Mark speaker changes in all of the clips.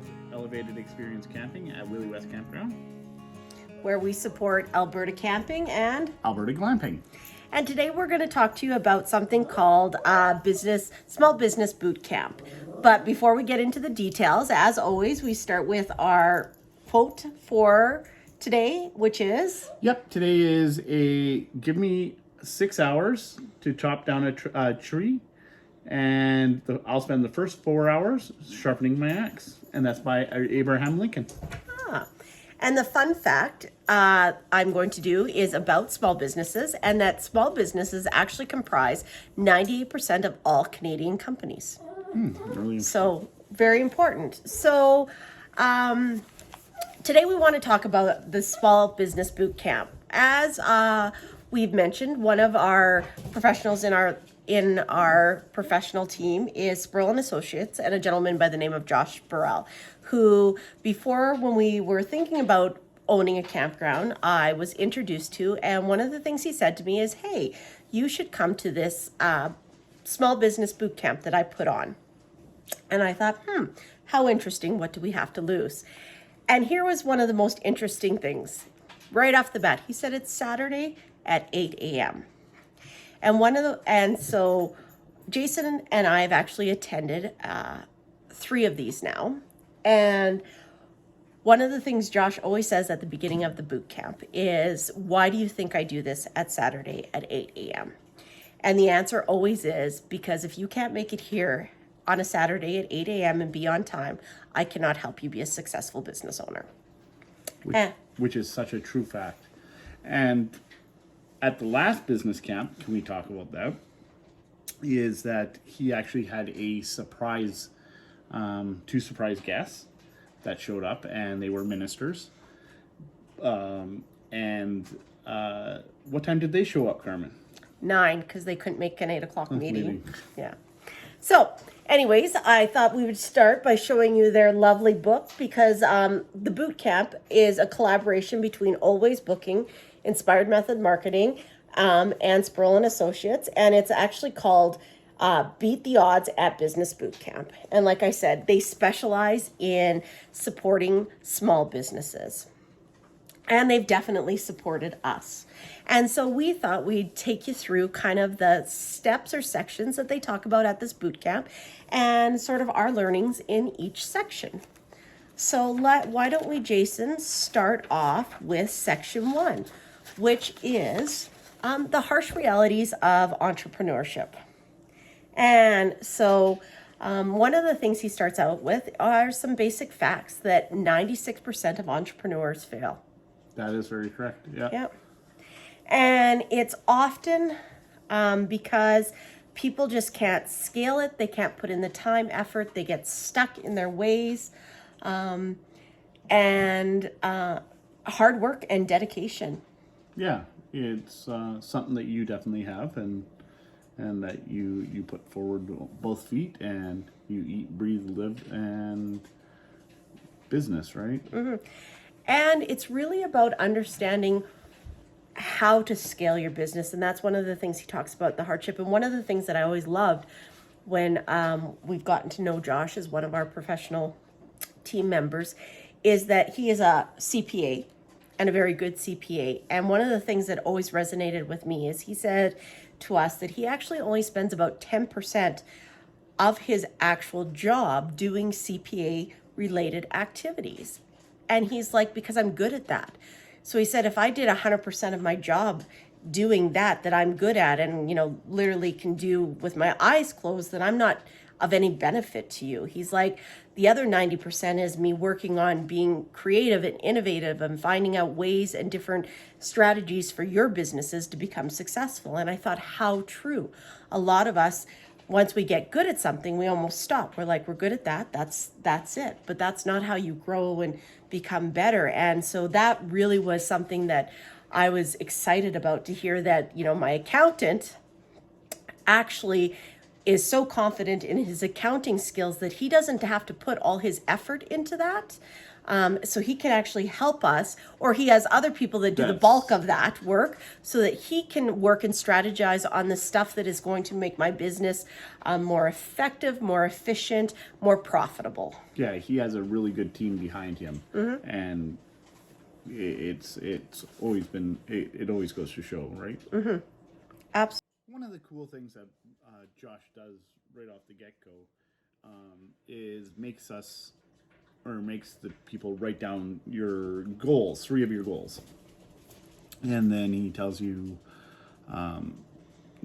Speaker 1: with Elevated Experience Camping at Willey West Campground,
Speaker 2: where we support Alberta camping and
Speaker 1: Alberta Glamping.
Speaker 2: And today we're going to talk to you about something called Small Business Bootcamp. But before we get into the details, as always, we start with our quote for today, which is...
Speaker 1: Yep, today is give me 6 hours to chop down a tree, and I'll spend the first 4 hours sharpening my axe. And that's by Abraham Lincoln.
Speaker 2: And the fun fact I'm going to do is about small businesses, and that small businesses actually comprise 98% of all Canadian companies.
Speaker 1: Really
Speaker 2: so very important. So today we want to talk about the Small Business Bootcamp. As we've mentioned, one of our professionals in our professional team is Spurrell and Associates, and a gentleman by the name of Josh Spurrell, who before, when we were thinking about owning a campground, I was introduced to, and one of the things he said to me is, hey, you should come to this small business boot camp that I put on. And I thought, how interesting, what do we have to lose? And here was one of the most interesting things. Right off the bat, he said it's Saturday at 8 a.m. And so Jason and I have actually attended 3 of these now. And one of the things Josh always says at the beginning of the boot camp is, why do you think I do this at Saturday at 8 a.m.? And the answer always is, because if you can't make it here on a Saturday at 8 a.m. and be on time, I cannot help you be a successful business owner.
Speaker 1: Which is such a true fact. And at the last business camp, can we talk about that? Is that he actually had a surprise, 2 surprise guests that showed up, and they were ministers. What time did they show up, Carmen? 9,
Speaker 2: because they couldn't make an 8 o'clock meeting. Yeah. So, anyways, I thought we would start by showing you their lovely book, because the boot camp is a collaboration between Always Booking, Inspired Method Marketing, and Spurrell and Associates, and it's actually called Beat the Odds at Business Bootcamp. And like I said, they specialize in supporting small businesses, and they've definitely supported us. And so we thought we'd take you through kind of the steps or sections that they talk about at this boot camp, and sort of our learnings in each section. So why don't we, Jason, start off with section 1, which is the harsh realities of entrepreneurship. And so one of the things he starts out with are some basic facts that 96% of entrepreneurs fail.
Speaker 1: That is very correct. Yeah.
Speaker 2: Yep. And it's often because people just can't scale it. They can't put in the time, effort. They get stuck in their ways. And hard work and dedication.
Speaker 1: Yeah, it's something that you definitely have, and that you put forward both feet, and you eat, breathe, live, and business, right?
Speaker 2: Mm-hmm. And it's really about understanding how to scale your business, and that's one of the things he talks about, the hardship. And one of the things that I always loved when we've gotten to know Josh as one of our professional team members is that he is a CPA, and a very good CPA. And one of the things that always resonated with me is he said to us that he actually only spends about 10% of his actual job doing CPA related activities. And he's like, because I'm good at that. So he said, if I did 100% of my job doing that I'm good at, and, literally can do with my eyes closed, then I'm not of any benefit to you. He's like, the other 90% is me working on being creative and innovative and finding out ways and different strategies for your businesses to become successful. And I thought, how true. A lot of us, once we get good at something, we almost stop. We're like, we're good at that. That's it. But that's not how you grow and become better. And so that really was something that I was excited about, to hear that, my accountant actually is so confident in his accounting skills that he doesn't have to put all his effort into that. So he can actually help us, or he has other people that do the
Speaker 1: That's-
Speaker 2: bulk of that work so that he can work and strategize on the stuff that is going to make my business more effective, more efficient, more profitable.
Speaker 1: Yeah, he has a really good team behind him, and it's always been it always goes to show, right?
Speaker 2: Absolutely.
Speaker 1: One of the cool things that Josh does right off the get go is makes the people write down your goals, 3 of your goals, and then he tells you,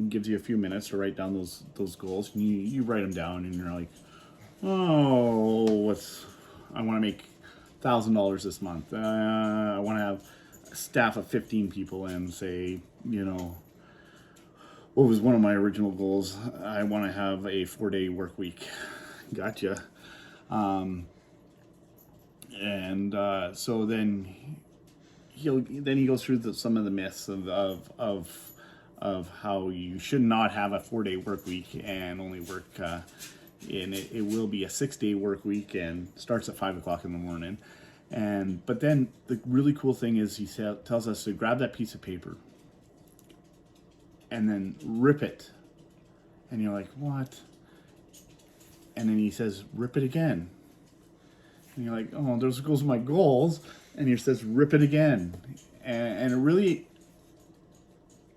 Speaker 1: gives you a few minutes to write down those goals, and you write them down, and you're like, oh, I want to make $1,000 this month. I want to have a staff of 15 people, and say, what was one of my original goals? I want to have a 4-day work week. Gotcha. So then he goes through some of the myths of how you should not have a 4-day work week and only work in it will be a 6-day work week and starts at 5 o'clock in the morning. But then the really cool thing is he tells us to grab that piece of paper and then rip it. And you're like, what? And then he says, rip it again. And you're like, oh, those goes my goals. And he says, rip it again. And it really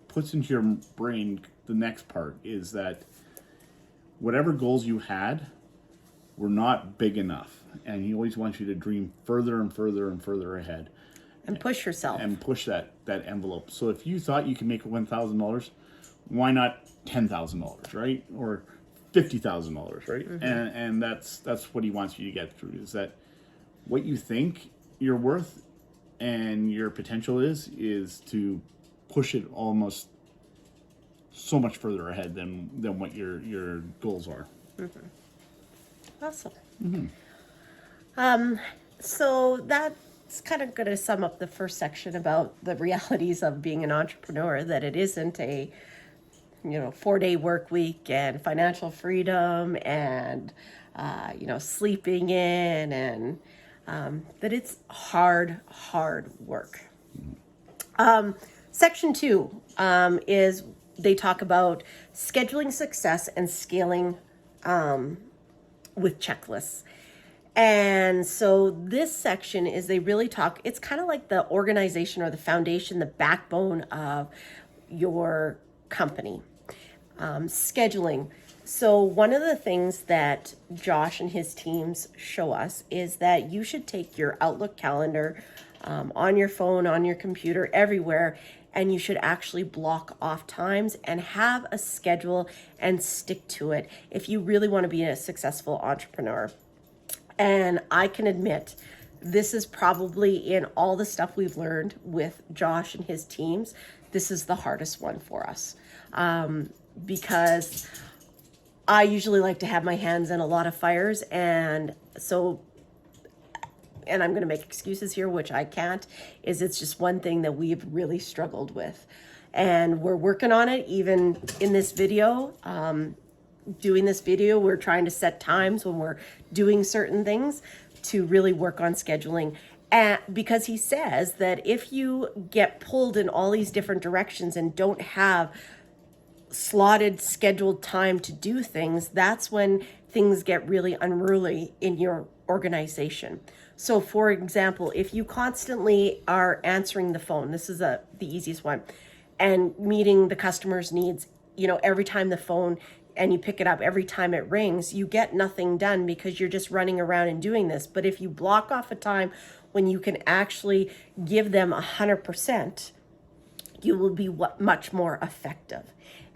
Speaker 1: puts into your brain the next part is that whatever goals you had were not big enough. And he always wants you to dream further and further and further ahead.
Speaker 2: And push yourself.
Speaker 1: And push that envelope. So if you thought you could make $1,000, why not $10,000, right? Or $50,000, right? And that's what he wants you to get through, is that what you think you're worth and your potential is to push it almost so much further ahead than what your goals are.
Speaker 2: Awesome. So that's kind of going to sum up the first section about the realities of being an entrepreneur, that it isn't a 4-day work week and financial freedom and sleeping in, and that it's hard work. Section 2 is they talk about scheduling success and scaling with checklists. And so this section is they really talk, it's kind of like the organization or the foundation, the backbone of your company. Scheduling. So one of the things that Josh and his teams show us is that you should take your Outlook calendar on your phone, on your computer, everywhere, and you should actually block off times and have a schedule and stick to it if you really want to be a successful entrepreneur. And I can admit, this is probably, in all the stuff we've learned with Josh and his teams, this is the hardest one for us. Because I usually like to have my hands in a lot of fires, and I'm going to make excuses here, which I can't, it's just one thing that we've really struggled with. And we're working on it, even in this video. Doing this video, we're trying to set times when we're doing certain things to really work on scheduling. Because he says that if you get pulled in all these different directions and don't have slotted, scheduled time to do things, that's when things get really unruly in your organization. So for example, if you constantly are answering the phone, this is the easiest one, and meeting the customer's needs, every time the phone, and you pick it up every time it rings, you get nothing done because you're just running around and doing this. But if you block off a time when you can actually give them 100%, you will be much more effective.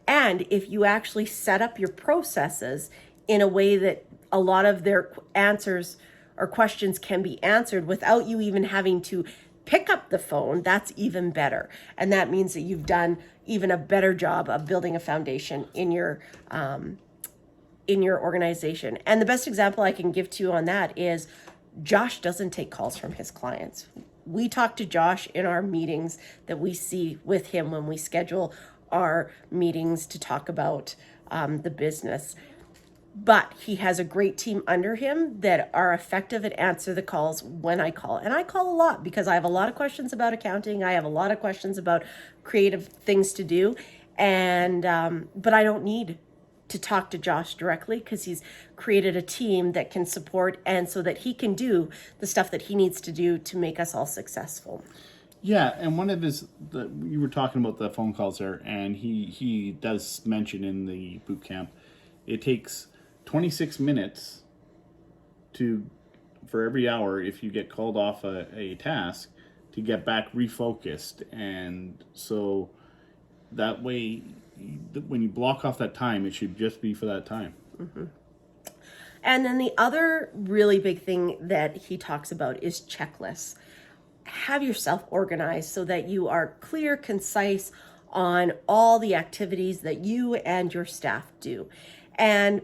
Speaker 2: And if you actually set up your processes in a way that a lot of their answers or questions can be answered without you even having to pick up the phone, that's even better. And that means that you've done even a better job of building a foundation in your organization. And the best example I can give to you on that is Josh doesn't take calls from his clients. We talk to Josh in our meetings that we see with him when we schedule our meetings to talk about the business. But he has a great team under him that are effective and answer the calls when I call. And I call a lot because I have a lot of questions about accounting. I have a lot of questions about creative things to do. And, but I don't need to talk to Josh directly because he's created a team that can support and so that he can do the stuff that he needs to do to make us all successful.
Speaker 1: Yeah, and one of you were talking about the phone calls there, and he does mention in the boot camp, it takes 26 minutes for every hour if you get called off a task to get back refocused, and so that way when you block off that time, it should just be for that time.
Speaker 2: Mm-hmm. And then the other really big thing that he talks about is checklists. Have yourself organized so that you are clear, concise on all the activities that you and your staff do. And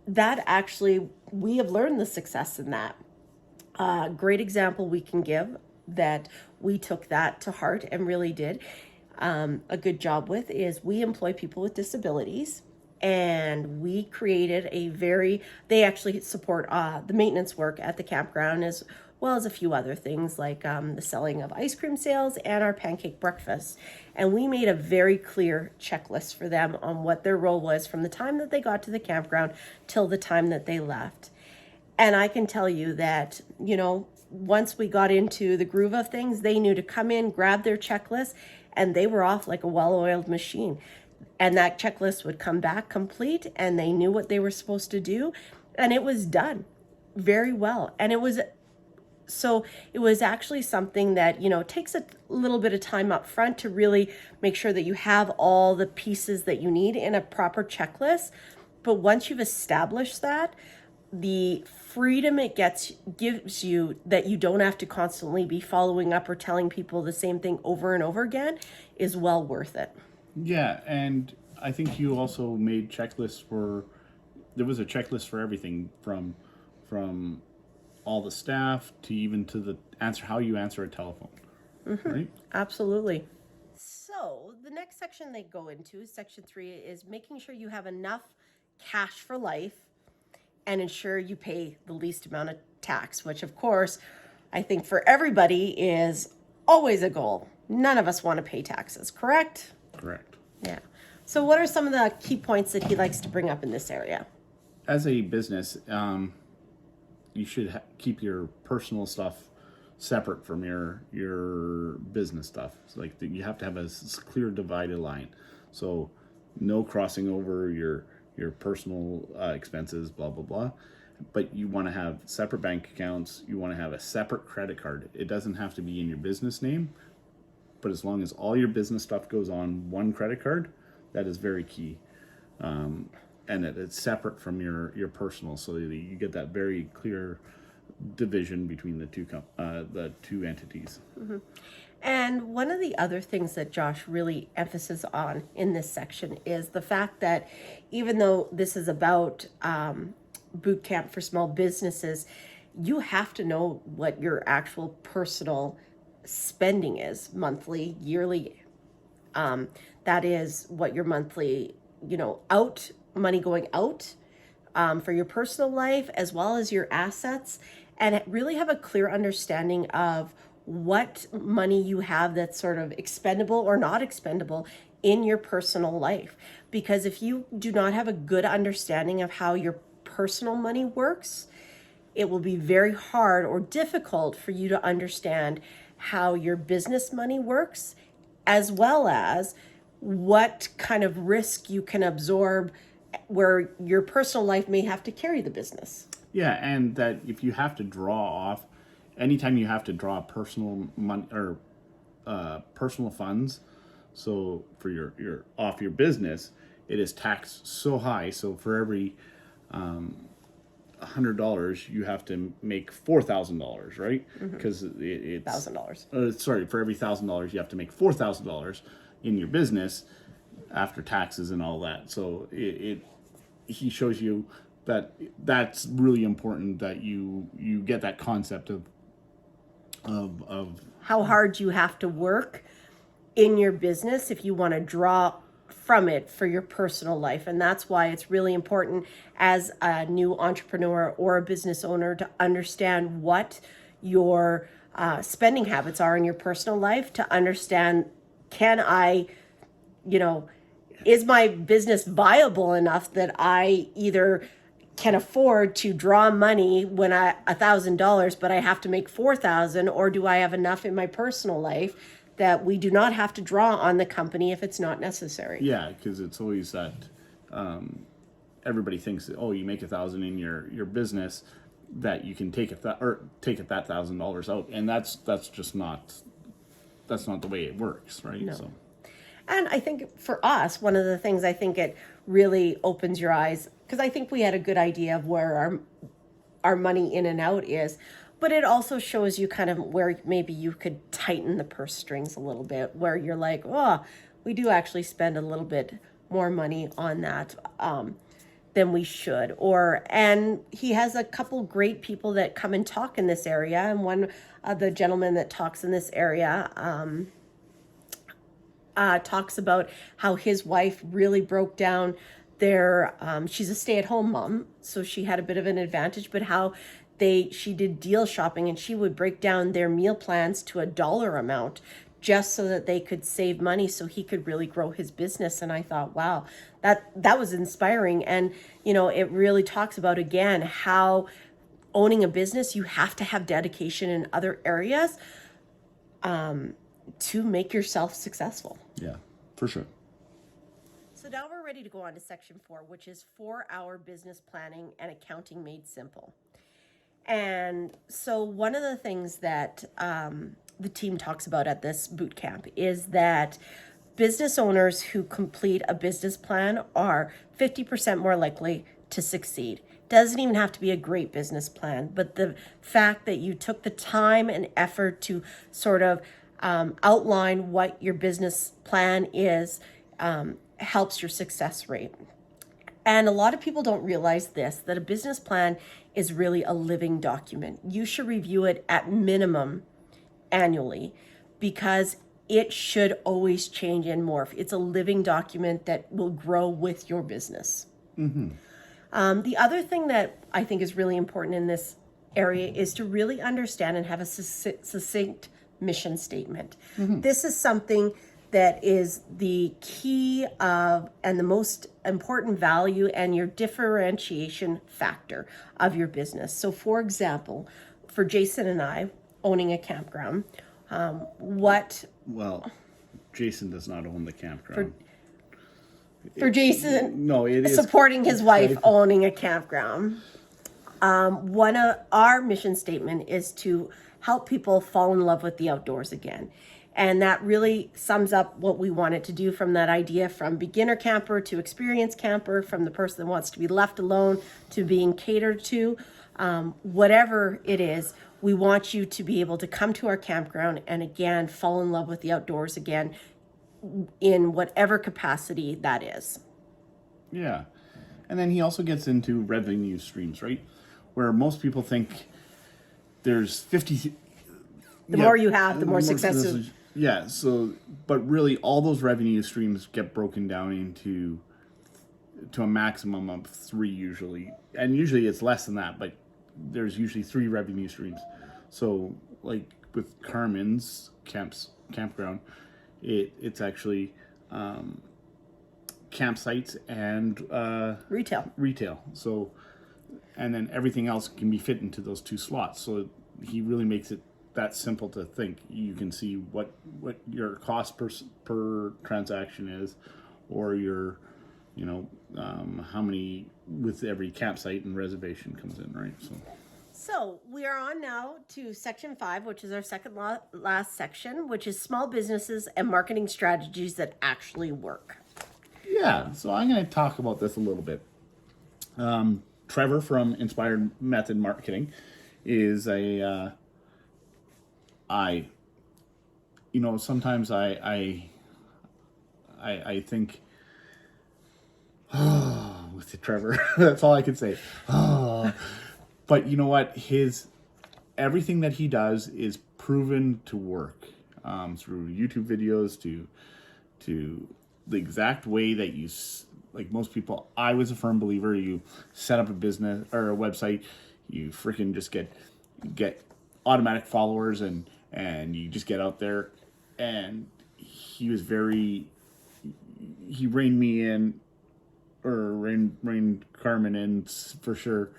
Speaker 2: that actually, we have learned the success in that. Great example we can give that we took that to heart and really did a good job with is we employ people with disabilities, and we created they actually support the maintenance work at the campground as well as a few other things like the selling of ice cream sales and our pancake breakfast. And we made a very clear checklist for them on what their role was from the time that they got to the campground till the time that they left. And I can tell you that, once we got into the groove of things, they knew to come in, grab their checklist, and they were off like a well-oiled machine. And that checklist would come back complete, and they knew what they were supposed to do, and it was done very well. And it was actually something that, takes a little bit of time up front to really make sure that you have all the pieces that you need in a proper checklist. But once you've established that, the freedom it gives you that you don't have to constantly be following up or telling people the same thing over and over again is well worth it.
Speaker 1: Yeah, and I think you also made checklists there was a checklist for everything from all the staff to even to how you answer a telephone. Mm-hmm. Right?
Speaker 2: Absolutely. So the next section they go into, section 3, is making sure you have enough cash for life and ensure you pay the least amount of tax, which of course I think for everybody is always a goal. None of us want to pay taxes, correct?
Speaker 1: Correct.
Speaker 2: Yeah. So what are some of the key points that he likes to bring up in this area?
Speaker 1: As a business, you should keep your personal stuff separate from your business stuff. So you have to have a clear divided line. So no crossing over your personal expenses, blah, blah, blah. But you want to have separate bank accounts. You want to have a separate credit card. It doesn't have to be in your business name, but as long as all your business stuff goes on one credit card, that is very key. And it's separate from your personal, so that you get that very clear division between the two entities. Mm-hmm.
Speaker 2: And one of the other things that Josh really emphasizes on in this section is the fact that even though this is about boot camp for small businesses, you have to know what your actual personal spending is monthly, yearly. That is what your monthly, money going out for your personal life as well as your assets, and really have a clear understanding of what money you have that's sort of expendable or not expendable in your personal life. Because if you do not have a good understanding of how your personal money works, it will be very hard or difficult for you to understand how your business money works, as well as what kind of risk you can absorb where your personal life may have to carry the business.
Speaker 1: Yeah, and that if you have to draw off, anytime you have to draw personal money or personal funds, so for your off your business, it is taxed so high. So for every $100, you have to make $4,000, right? Because it's
Speaker 2: $1,000.
Speaker 1: Sorry, for every $1,000, you have to make $4,000 in your business after taxes and all that. So he shows you that's really important that you get that concept of
Speaker 2: how hard you have to work in your business if you want to draw from it for your personal life. And that's why it's really important as a new entrepreneur or a business owner to understand what your spending habits are in your personal life, to understand, can I, is my business viable enough that I either can afford to draw money when $1,000, but I have to make 4,000, or do I have enough in my personal life that we do not have to draw on the company if it's not necessary?
Speaker 1: Yeah, because it's always that everybody thinks that, oh, you make 1,000 in your business, that you can take that $1,000 out, and that's just not the way it works, right?
Speaker 2: No.
Speaker 1: So.
Speaker 2: And I think for us, one of the things I think it really opens your eyes, because I think we had a good idea of where our money in and out is, but it also shows you kind of where maybe you could tighten the purse strings a little bit, where you're like, oh, we do actually spend a little bit more money on that than we should. And he has a couple great people that come and talk in this area, and one of the gentlemen that talks in this area talks about how his wife really broke down she's a stay-at-home mom, so she had a bit of an advantage, but how she did deal shopping, and she would break down their meal plans to a dollar amount just so that they could save money so he could really grow his business. And I thought, wow, that was inspiring. And it really talks about, again, how owning a business, you have to have dedication in other areas to make yourself successful.
Speaker 1: Yeah, for sure.
Speaker 2: So now we're ready to go on to section 4, which is 4-hour business planning and accounting made simple. And so one of the things that the team talks about at this boot camp is that business owners who complete a business plan are 50% more likely to succeed. Doesn't even have to be a great business plan, but the fact that you took the time and effort to sort of outline what your business plan is helps your success rate. And a lot of people don't realize this, that a business plan is really a living document. You should review it at minimum annually, because it should always change and morph. It's a living document that will grow with your business. Mm-hmm. The other thing that I think is really important in this area is to really understand and have a succinct mission statement. Mm-hmm. This is something that is the key of and the most important value and your differentiation factor of your business. So for example, for Jason and I owning a campground,
Speaker 1: Well, Jason does not own the campground.
Speaker 2: For Jason,
Speaker 1: no, it is
Speaker 2: supporting his wife owning a campground. One of our mission statement is to help people fall in love with the outdoors again. And that really sums up what we wanted to do, from that idea from beginner camper to experienced camper, from the person that wants to be left alone to being catered to. Whatever it is, we want you to be able to come to our campground and again, fall in love with the outdoors again, in whatever capacity that is.
Speaker 1: Yeah. And then he also gets into revenue streams, right? Where most people think there's 50...
Speaker 2: The more you have, the more successful.
Speaker 1: Yeah, so, but really all those revenue streams get broken down into a maximum of 3 usually. And usually it's less than that, but there's usually 3 revenue streams. So like with Carmen's campground, it's actually campsites and retail. So, and then everything else can be fit into those 2 slots. So he really makes it that simple to think. You can see what your cost per transaction is, or your, how many with every campsite and reservation comes in, right?
Speaker 2: So we are on now to section 5, which is our second last section, which is small businesses and marketing strategies that actually work.
Speaker 1: Yeah, so I'm going to talk about this a little bit. Trevor from Inspired Method Marketing is sometimes I think, with Trevor, that's all I can say. But you know what? Everything that he does is proven to work, through YouTube videos to the exact way that like most people, I was a firm believer, you set up a business or a website, you freaking just get automatic followers and you just get out there. And he reined me in, or reined Carmen in for sure.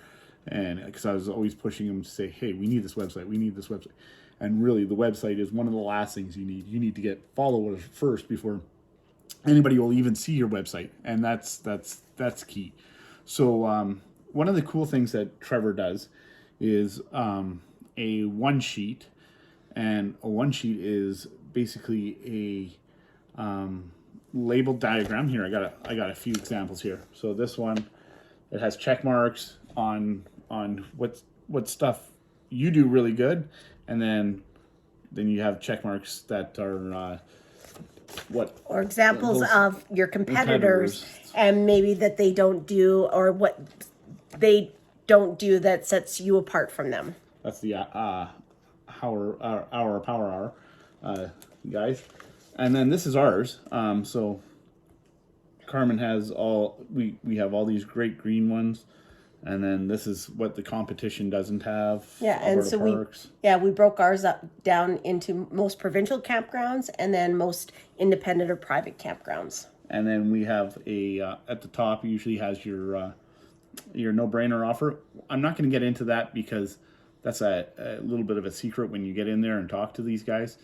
Speaker 1: And because I was always pushing him to say, hey, we need this website. And really, the website is one of the last things you need. You need to get followers first before anybody will even see your website. And that's key. So one of the cool things that Trevor does is a one sheet. And a one sheet is basically a labeled diagram. Here, I got a few examples here. So this one, it has check marks on what stuff you do really good, and then you have check marks that are
Speaker 2: or examples of your competitors, and maybe that they don't do, or what they don't do that sets you apart from them.
Speaker 1: That's the power hour, guys. And then this is ours. So Carmen has we have all these great green ones. And then this is what the competition doesn't have.
Speaker 2: Yeah, and so we broke ours up down into most provincial campgrounds and then most independent or private campgrounds.
Speaker 1: And then we have at the top usually has your no-brainer offer. I'm not going to get into that because that's a little bit of a secret when you get in there and talk to these guys.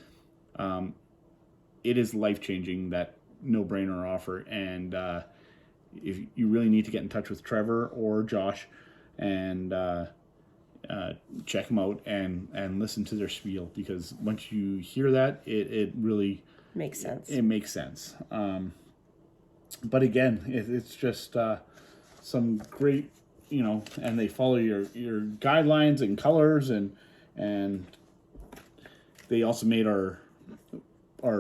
Speaker 1: It is life-changing, that no-brainer offer, and if you really need to get in touch with Trevor or Josh and check them out and listen to their spiel, because once you hear that, it really
Speaker 2: makes sense.
Speaker 1: It makes sense. But again, it's just some great, and they follow your guidelines and colors, and they also made our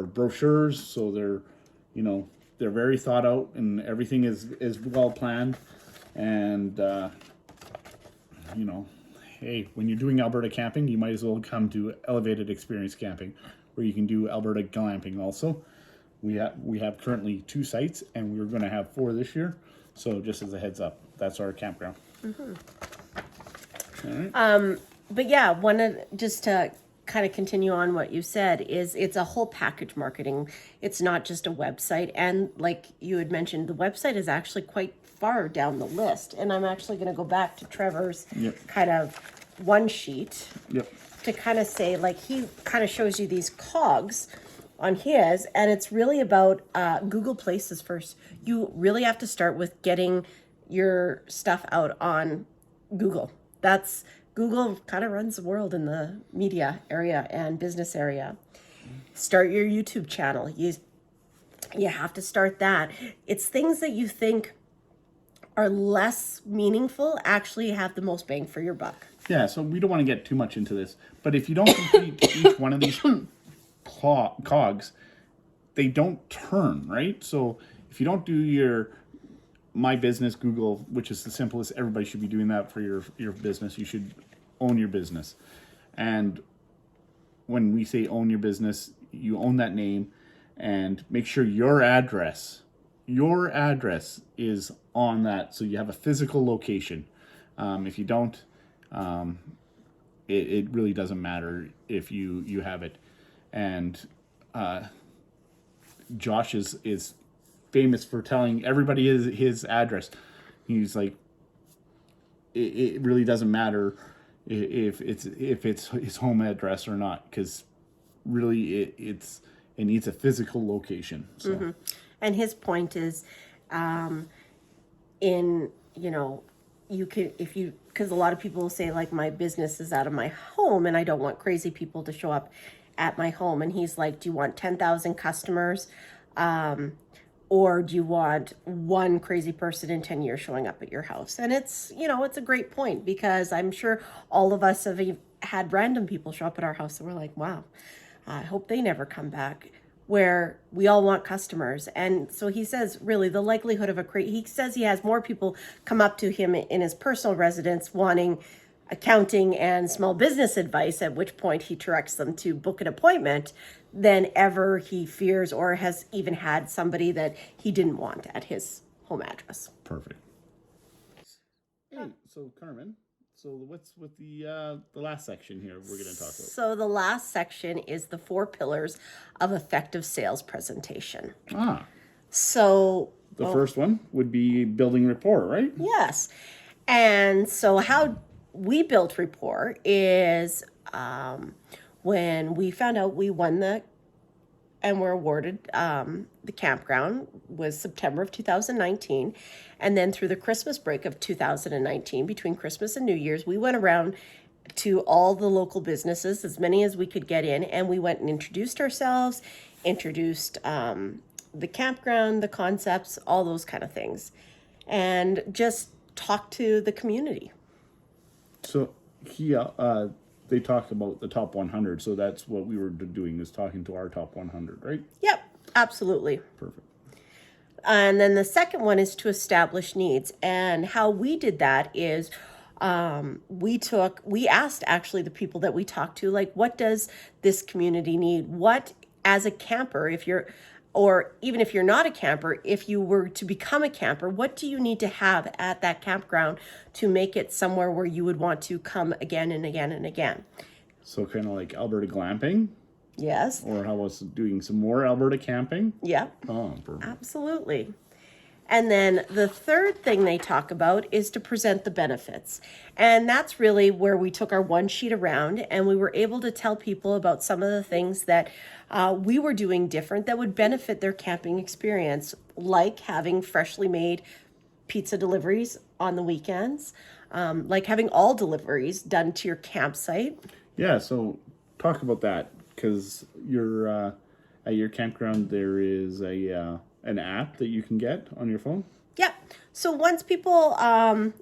Speaker 1: brochures, so they're very thought out, and everything is well planned. And hey, when you're doing Alberta camping, you might as well come to Elevated Experience Camping, where you can do Alberta glamping also. We have currently 2 sites, and we're going to have 4 this year. So just as a heads up, that's our campground.
Speaker 2: Mm-hmm.
Speaker 1: All right.
Speaker 2: But yeah, just to kind of continue on what you said, is it's a whole package marketing. It's not just a website. And like you had mentioned, the website is actually quite far down the list. And I'm actually going to go back to Trevor's kind of one sheet to kind of say, like, he kind of shows you these cogs on his, and it's really about Google Places first. You really have to start with getting your stuff out on Google. Google kind of runs the world in the media area and business area. Start your YouTube channel. You have to start that. It's things that you think are less meaningful actually have the most bang for your buck.
Speaker 1: Yeah, so we don't want to get too much into this, but if you don't complete each one of these cogs, they don't turn, right? So if you don't do your My Business Google, which is the simplest, everybody should be doing that for your business. You should own your business. And when we say own your business, you own that name, and make sure your address is on that, so you have a physical location. If you don't, it really doesn't matter if you have it. And Josh is famous for telling everybody his address. He's like, it really doesn't matter if it's his home address or not, because really it needs a physical location. So.
Speaker 2: Mm-hmm. And his point is, you can, because a lot of people will say, like, my business is out of my home and I don't want crazy people to show up at my home. And he's like, do you want 10,000 customers? Or do you want one crazy person in 10 years showing up at your house? And it's a great point, because I'm sure all of us have had random people show up at our house and we're like, wow, I hope they never come back, where we all want customers. And so he says, really, the likelihood of he says he has more people come up to him in his personal residence wanting accounting and small business advice, at which point he directs them to book an appointment, than ever he fears or has even had somebody that he didn't want at his home address.
Speaker 1: Perfect. Hey, so Carmen, so what's with the last section here we're going to talk about?
Speaker 2: So the last section is the 4 pillars of effective sales presentation. So
Speaker 1: the first one would be building rapport, right?
Speaker 2: Yes. And so how we built rapport is when we found out we won and were awarded the campground was September of 2019. And then through the Christmas break of 2019, between Christmas and New Year's, we went around to all the local businesses, as many as we could get in, and we went and introduced ourselves, introduced the campground, the concepts, all those kind of things, and just talk to the community.
Speaker 1: So they talked about the top 100, so that's what we were doing, is talking to our top 100, right?
Speaker 2: Yep, absolutely.
Speaker 1: Perfect.
Speaker 2: And then the second one is to establish needs. And how we did that is we asked actually the people that we talked to, like, what does this community need? What, as a camper, or even if you're not a camper, if you were to become a camper, what do you need to have at that campground to make it somewhere where you would want to come again and again and again?
Speaker 1: So kind of like Alberta glamping?
Speaker 2: Yes.
Speaker 1: Or how was doing some more Alberta camping?
Speaker 2: Yeah.
Speaker 1: Oh, perfect.
Speaker 2: Absolutely. And then the third thing they talk about is to present the benefits. And that's really where we took our one sheet around and we were able to tell people about some of the things that we were doing different that would benefit their camping experience, like having freshly made pizza deliveries on the weekends, like having all deliveries done to your campsite.
Speaker 1: Yeah, so talk about that, because at your campground there is an app that you can get on your phone.
Speaker 2: Yeah. So once people come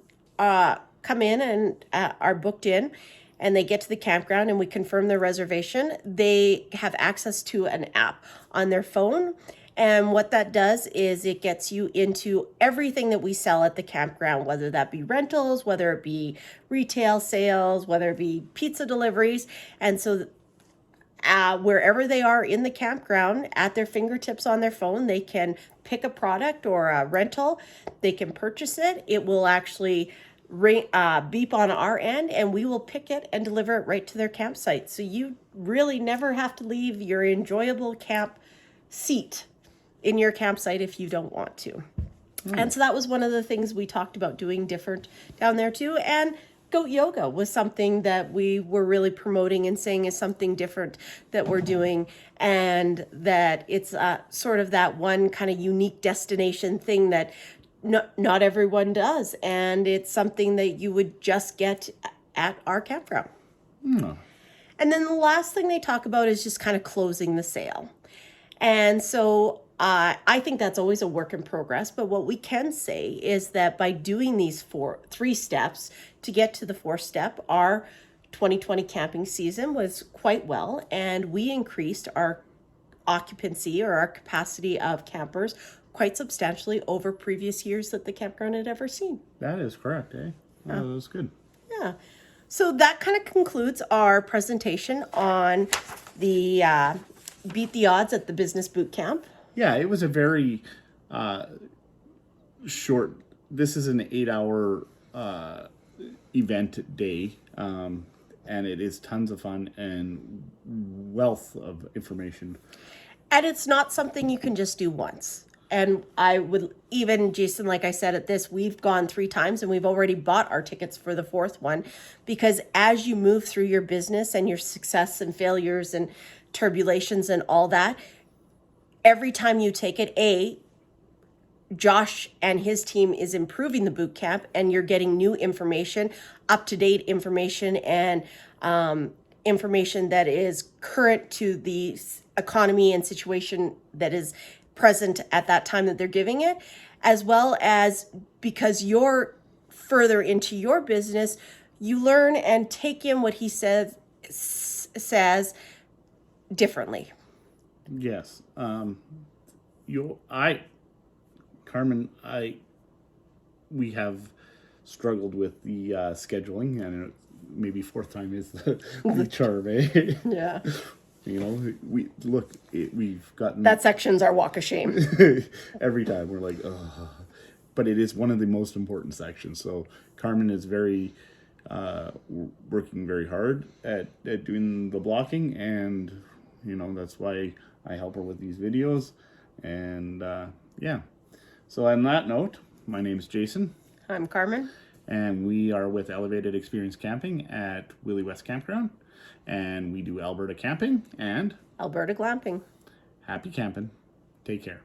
Speaker 2: in and are booked in and they get to the campground and we confirm their reservation, they have access to an app on their phone. And what that does is it gets you into everything that we sell at the campground, whether that be rentals, whether it be retail sales, whether it be pizza deliveries. And so wherever they are in the campground, at their fingertips on their phone, they can pick a product or a rental. They can purchase it. It will actually beep on our end, and we will pick it and deliver it right to their campsite. So you really never have to leave your enjoyable camp seat in your campsite if you don't want to. And so that was one of the things we talked about doing different down there too. And goat yoga was something that we were really promoting and saying is something different that we're doing, and that it's sort of that one kind of unique destination thing that not everyone does, and it's something that you would just get at our campground. And then the last thing they talk about is just kind of closing the sale. And so I think that's always a work in progress, but what we can say is that by doing these 3 steps to get to the 4th step, our 2020 camping season was quite well, and we increased our occupancy or our capacity of campers quite substantially over previous years that the campground had ever seen.
Speaker 1: That is correct, eh? Oh, that was good.
Speaker 2: Yeah. So that kind of concludes our presentation on the Beat the Odds at the Business Bootcamp.
Speaker 1: Yeah, it was a very short, this is an 8-hour event day, and it is tons of fun and wealth of information.
Speaker 2: And it's not something you can just do once. And I would even, Jason, like I said at this, we've gone 3 times and we've already bought our tickets for the 4th one, because as you move through your business and your success and failures and turbulations and all that, every time you take it, Josh and his team is improving the boot camp, and you're getting new information, up-to-date information, and information that is current to the economy and situation that is present at that time that they're giving it, as well as because you're further into your business, you learn and take in what he says differently.
Speaker 1: Yes. We have struggled with the scheduling, and maybe fourth time is the charm, eh?
Speaker 2: Yeah.
Speaker 1: You know, we've gotten
Speaker 2: That section's our walk of shame.
Speaker 1: every time we're like, oh, but it is one of the most important sections. So Carmen is very working very hard at doing the blocking, and you know that's why I help her with these videos. And yeah, so on that note, my name is Jason.
Speaker 2: I'm Carmen.
Speaker 1: And we are with Elevated Experience Camping at Willey West Campground. And we do Alberta camping and
Speaker 2: Alberta Glamping.
Speaker 1: happy camping. Take care.